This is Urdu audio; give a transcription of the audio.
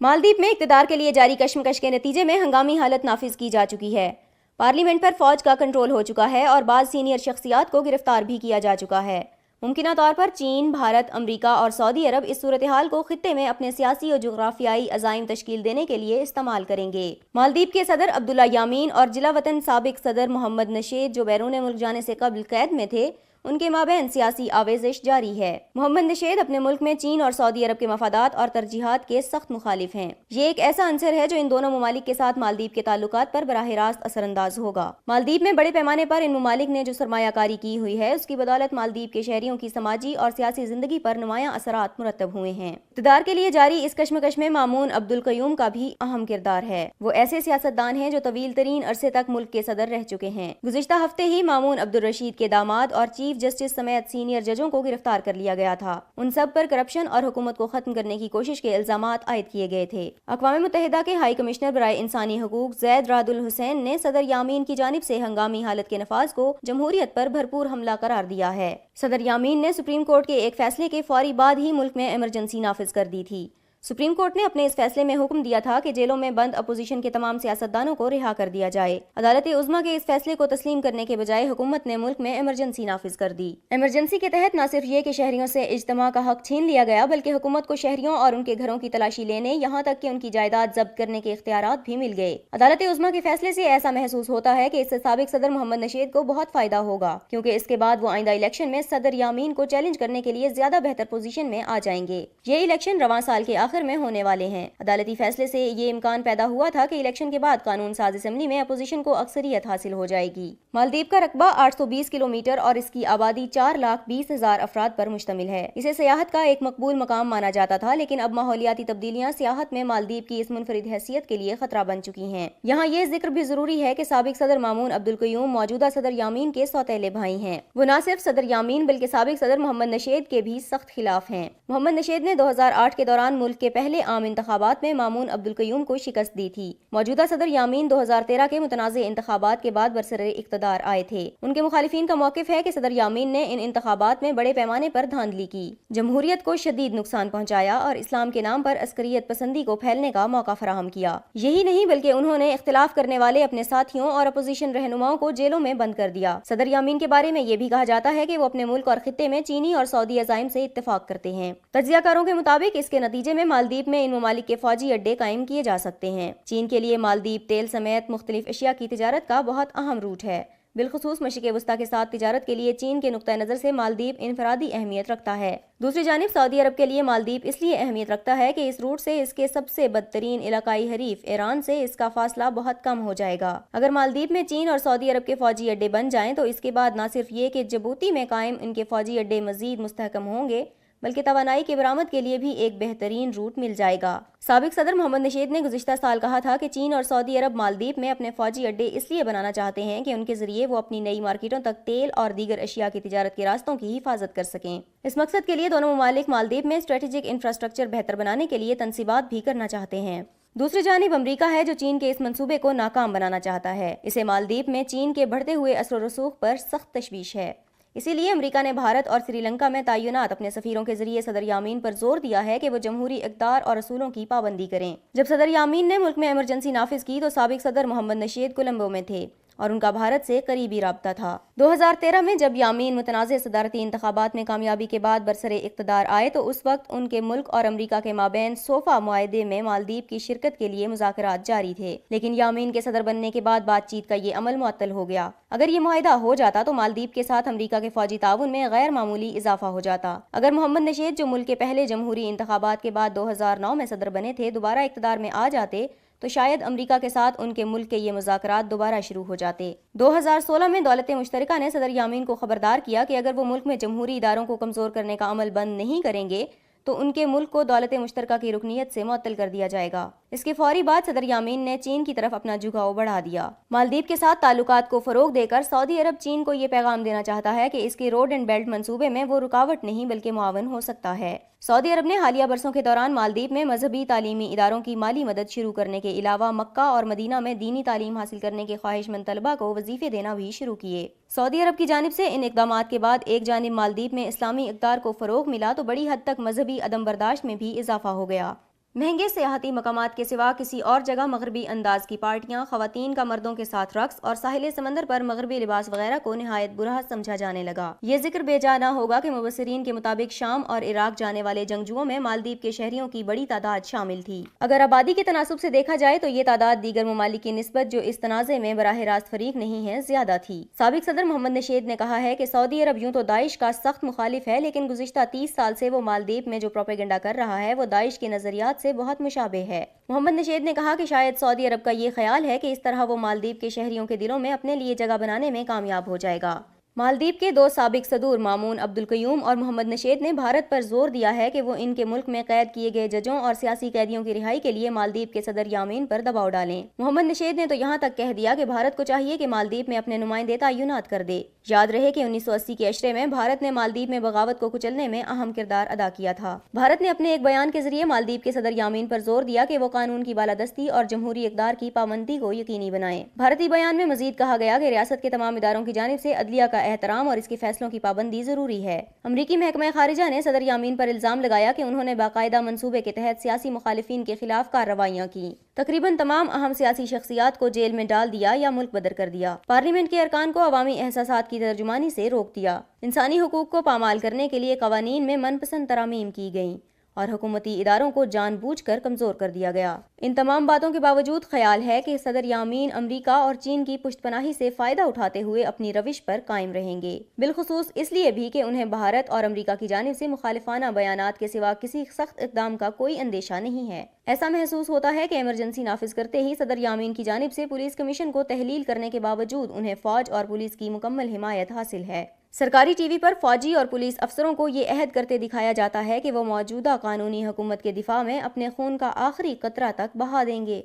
مالدیپ میں اقتدار کے لیے جاری کشمکش کے نتیجے میں ہنگامی حالت نافذ کی جا چکی ہے۔ پارلیمنٹ پر فوج کا کنٹرول ہو چکا ہے اور بعض سینئر شخصیات کو گرفتار بھی کیا جا چکا ہے۔ ممکنہ طور پر چین، بھارت، امریکہ اور سعودی عرب اس صورتحال کو خطے میں اپنے سیاسی اور جغرافیائی عزائم تشکیل دینے کے لیے استعمال کریں گے۔ مالدیپ کے صدر عبداللہ یامین اور جلا وطن سابق صدر محمد نشید جو بیرون ملک جانے سے قبل قید میں تھے، ان کے مابین سیاسی آویزش جاری ہے۔ محمد نشید اپنے ملک میں چین اور سعودی عرب کے مفادات اور ترجیحات کے سخت مخالف ہیں۔ یہ ایک ایسا عنصر ہے جو ان دونوں ممالک کے ساتھ مالدیپ کے تعلقات پر براہ راست اثر انداز ہوگا۔ مالدیپ میں بڑے پیمانے پر ان ممالک نے جو سرمایہ کاری کی ہوئی ہے، اس کی بدولت مالدیپ کے شہریوں کی سماجی اور سیاسی زندگی پر نمایاں اثرات مرتب ہوئے ہیں۔ اقتدار کے لیے جاری اس کشمکش میں مامون عبدالقیوم کا بھی اہم کردار ہے۔ وہ ایسے سیاستدان ہیں جو طویل ترین عرصے تک ملک کے صدر رہ چکے ہیں۔ گزشتہ ہفتے ہی مامون عبدالرشید کے داماد اور چیف جسٹس سمیت سینئر ججوں کو گرفتار کر لیا گیا تھا۔ ان سب پر کرپشن اور حکومت کو ختم کرنے کی کوشش کے الزامات عائد کیے گئے تھے۔ اقوام متحدہ کے ہائی کمشنر برائے انسانی حقوق زید رعد الحسین نے صدر یامین کی جانب سے ہنگامی حالت کے نفاذ کو جمہوریت پر بھرپور حملہ قرار دیا ہے۔ صدر یامین نے سپریم کورٹ کے ایک فیصلے کے فوری بعد ہی ملک میں ایمرجنسی نافذ کر دی تھی۔ سپریم کورٹ نے اپنے اس فیصلے میں حکم دیا تھا کہ جیلوں میں بند اپوزیشن کے تمام سیاستدانوں کو رہا کر دیا جائے۔ عدالت عظمیٰ کے اس فیصلے کو تسلیم کرنے کے بجائے حکومت نے ملک میں ایمرجنسی نافذ کر دی۔ ایمرجنسی کے تحت نہ صرف یہ کہ شہریوں سے اجتماع کا حق چھین لیا گیا، بلکہ حکومت کو شہریوں اور ان کے گھروں کی تلاشی لینے، یہاں تک کہ ان کی جائیداد ضبط کرنے کے اختیارات بھی مل گئے۔ عدالت عظمیٰ کے فیصلے سے ایسا محسوس ہوتا ہے کہ اس سے سابق صدر محمد نشید کو بہت فائدہ ہوگا، کیونکہ اس کے بعد وہ آئندہ الیکشن میں صدر یامین کو چیلنج کرنے کے لیے زیادہ بہتر پوزیشن میں آ جائیں گے۔ یہ الیکشن رواں سال کے آخر میں ہونے والے ہیں۔ عدالتی فیصلے سے یہ امکان پیدا ہوا تھا کہ الیکشن کے بعد قانون ساز اسمبلی میں اپوزیشن کو اکثریت حاصل ہو جائے گی۔ مالدیپ کا رقبہ 820 کلومیٹر اور اس کی آبادی 4,20,000 افراد پر مشتمل ہے۔ اسے سیاحت کا ایک مقبول مقام مانا جاتا تھا، لیکن اب ماحولیاتی تبدیلیاں سیاحت میں مالدیپ کی اس منفرد حیثیت کے لیے خطرہ بن چکی ہیں۔ یہاں یہ ذکر بھی ضروری ہے کہ سابق صدر مامون عبدالقیوم موجودہ صدر یامین کے سوتیلے بھائی ہیں۔ وہ نہ صرف صدر یامین بلکہ سابق صدر محمد نشید کے بھی سخت خلاف ہیں۔ محمد نشید نے 2008 کے دوران ملک کے پہلے عام انتخابات میں مامون عبدالقیوم کو شکست دی تھی۔ موجودہ صدر یامین 2013 کے متنازع انتخابات کے بعد برسر اقتدار آئے تھے۔ ان کے مخالفین کا موقف ہے کہ صدر یامین نے ان انتخابات میں بڑے پیمانے پر دھاندلی کی، جمہوریت کو شدید نقصان پہنچایا اور اسلام کے نام پر عسکریت پسندی کو پھیلنے کا موقع فراہم کیا۔ یہی نہیں بلکہ انہوں نے اختلاف کرنے والے اپنے ساتھیوں اور اپوزیشن رہنماؤں کو جیلوں میں بند کر دیا۔ صدر یامین کے بارے میں یہ بھی کہا جاتا ہے کہ وہ اپنے ملک اور خطے میں چینی اور سعودی عزائم سے اتفاق کرتے ہیں۔ تجزیہ کاروں کے مطابق اس کے نتیجے میں مالدیپ میں ان ممالک کے فوجی اڈے قائم کیے جا سکتے ہیں۔ چین کے لیے مالدیپ تیل سمیت مختلف اشیاء کی تجارت کا بہت اہم روٹ ہے۔ بالخصوص مشرق وسطیٰ کے ساتھ تجارت کے لیے چین کے نقطہ نظر سے مالدیپ انفرادی اہمیت رکھتا ہے۔ دوسری جانب سعودی عرب کے لیے مالدیپ اس لیے اہمیت رکھتا ہے کہ اس روٹ سے اس کے سب سے بدترین علاقائی حریف ایران سے اس کا فاصلہ بہت کم ہو جائے گا۔ اگر مالدیپ میں چین اور سعودی عرب کے فوجی اڈے بن جائیں تو اس کے بعد نہ صرف یہ کہ جبوتی میں قائم ان کے فوجی اڈے مزید مستحکم ہوں گے، بلکہ توانائی کے برآمد کے لیے بھی ایک بہترین روٹ مل جائے گا۔ سابق صدر محمد نشید نے گزشتہ سال کہا تھا کہ چین اور سعودی عرب مالدیپ میں اپنے فوجی اڈے اس لیے بنانا چاہتے ہیں کہ ان کے ذریعے وہ اپنی نئی مارکیٹوں تک تیل اور دیگر اشیاء کی تجارت کے راستوں کی حفاظت کر سکیں۔ اس مقصد کے لیے دونوں ممالک مالدیپ میں اسٹریٹجک انفراسٹرکچر بہتر بنانے کے لیے تنصیبات بھی کرنا چاہتے ہیں۔ دوسری جانب امریکہ ہے جو چین کے اس منصوبے کو ناکام بنانا چاہتا ہے۔ اسے مالدیپ میں چین کے بڑھتے ہوئے اثر و رسوخ پر سخت تشویش ہے۔ اسی لیے امریکہ نے بھارت اور سری لنکا میں تعینات اپنے سفیروں کے ذریعے صدر یامین پر زور دیا ہے کہ وہ جمہوری اقدار اور اصولوں کی پابندی کریں۔ جب صدر یامین نے ملک میں ایمرجنسی نافذ کی تو سابق صدر محمد نشید کولمبو میں تھے اور ان کا بھارت سے قریبی رابطہ تھا۔ 2013 میں جب یامین متنازع صدارتی انتخابات میں کامیابی کے بعد برسر اقتدار آئے تو اس وقت ان کے ملک اور امریکہ کے مابین سوفا معاہدے میں مالدیپ کی شرکت کے لیے مذاکرات جاری تھے، لیکن یامین کے صدر بننے کے بعد بات چیت کا یہ عمل معطل ہو گیا۔ اگر یہ معاہدہ ہو جاتا تو مالدیپ کے ساتھ امریکہ کے فوجی تعاون میں غیر معمولی اضافہ ہو جاتا۔ اگر محمد نشید جو ملک کے پہلے جمہوری انتخابات کے بعد 2009 میں صدر بنے تھے دوبارہ اقتدار میں آ جاتے تو شاید امریکہ کے ساتھ ان کے ملک کے یہ مذاکرات دوبارہ شروع ہو جاتے۔ 2016 میں دولت مشترکہ نے صدر یامین کو خبردار کیا کہ اگر وہ ملک میں جمہوری اداروں کو کمزور کرنے کا عمل بند نہیں کریں گے تو ان کے ملک کو دولت مشترکہ کی رکنیت سے معطل کر دیا جائے گا۔ اس کے فوری بعد صدر یامین نے چین کی طرف اپنا جھکاؤ بڑھا دیا۔ مالدیپ کے ساتھ تعلقات کو فروغ دے کر سعودی عرب چین کو یہ پیغام دینا چاہتا ہے کہ اس کے روڈ اینڈ بیلٹ منصوبے میں وہ رکاوٹ نہیں بلکہ معاون ہو سکتا ہے۔ سعودی عرب نے حالیہ برسوں کے دوران مالدیپ میں مذہبی تعلیمی اداروں کی مالی مدد شروع کرنے کے علاوہ مکہ اور مدینہ میں دینی تعلیم حاصل کرنے کے خواہش مند طلبہ کو وظیفے دینا بھی شروع کیے۔ سعودی عرب کی جانب سے ان اقدامات کے بعد ایک جانب مالدیپ میں اسلامی اقدار کو فروغ ملا تو بڑی حد تک مذہبی عدم برداشت میں بھی اضافہ ہو گیا۔ مہنگے سیاحتی مقامات کے سوا کسی اور جگہ مغربی انداز کی پارٹیاں، خواتین کا مردوں کے ساتھ رقص اور ساحل سمندر پر مغربی لباس وغیرہ کو نہایت برا سمجھا جانے لگا۔ یہ ذکر بے جا نہ ہوگا کہ مبصرین کے مطابق شام اور عراق جانے والے جنگجوؤں میں مالدیپ کے شہریوں کی بڑی تعداد شامل تھی۔ اگر آبادی کے تناسب سے دیکھا جائے تو یہ تعداد دیگر ممالک کی نسبت جو اس تنازع میں براہ راست فریق نہیں ہے زیادہ تھی۔ سابق صدر محمد نشید نے کہا ہے کہ سعودی عرب یوں تو داعش کا سخت مخالف ہے، لیکن گزشتہ 30 سال سے وہ مالدیپ میں جو پروپیگنڈا کر رہا ہے وہ داعش کے نظریات سے بہت مشابہ ہے۔ محمد نشید نے کہا کہ شاید سعودی عرب کا یہ خیال ہے کہ اس طرح وہ مالدیپ کے شہریوں کے دلوں میں اپنے لیے جگہ بنانے میں کامیاب ہو جائے گا۔ مالدیپ کے دو سابق صدور مامون عبد القیوم اور محمد نشید نے بھارت پر زور دیا ہے کہ وہ ان کے ملک میں قید کیے گئے ججوں اور سیاسی قیدیوں کی رہائی کے لیے مالدیپ کے صدر یامین پر دباؤ ڈالیں۔ محمد نشید نے تو یہاں تک کہہ دیا کہ بھارت کو چاہیے کہ مالدیپ میں اپنے نمائندے تعینات کر دے۔ یاد رہے کہ 1980 کے عشرے میں بھارت نے مالدیپ میں بغاوت کو کچلنے میں اہم کردار ادا کیا تھا۔ بھارت نے اپنے ایک بیان کے ذریعے مالدیپ کے صدر یامین پر زور دیا کہ وہ قانون کی بالادستی اور جمہوری اقدار کی پابندی کو یقینی بنائیں۔ بھارتی بیان میں مزید کہا گیا کہ ریاست کے تمام اداروں کی جانب سے عدلیہ کا احترام اور اس کے فیصلوں کی پابندی ضروری ہے۔ امریکی محکمہ خارجہ نے صدر یامین پر الزام لگایا کہ انہوں نے باقاعدہ منصوبے کے تحت سیاسی مخالفین کے خلاف کارروائیاں کی۔ تقریباً تمام اہم سیاسی شخصیات کو جیل میں ڈال دیا یا ملک بدر کر دیا۔ پارلیمنٹ کے ارکان کو عوامی احساسات کی ترجمانی سے روک دیا۔ انسانی حقوق کو پامال کرنے کے لیے قوانین میں من پسند ترامیم کی گئیں اور حکومتی اداروں کو جان بوجھ کر کمزور کر دیا گیا۔ ان تمام باتوں کے باوجود خیال ہے کہ صدر یامین امریکہ اور چین کی پشت پناہی سے فائدہ اٹھاتے ہوئے اپنی روش پر قائم رہیں گے، بالخصوص اس لیے بھی کہ انہیں بھارت اور امریکہ کی جانب سے مخالفانہ بیانات کے سوا کسی سخت اقدام کا کوئی اندیشہ نہیں ہے۔ ایسا محسوس ہوتا ہے کہ ایمرجنسی نافذ کرتے ہی صدر یامین کی جانب سے پولیس کمیشن کو تحلیل کرنے کے باوجود انہیں فوج اور پولیس کی مکمل حمایت حاصل ہے۔ سرکاری ٹی وی پر فوجی اور پولیس افسروں کو یہ عہد کرتے دکھایا جاتا ہے کہ وہ موجودہ قانونی حکومت کے دفاع میں اپنے خون کا آخری قطرہ تک بہا دیں گے۔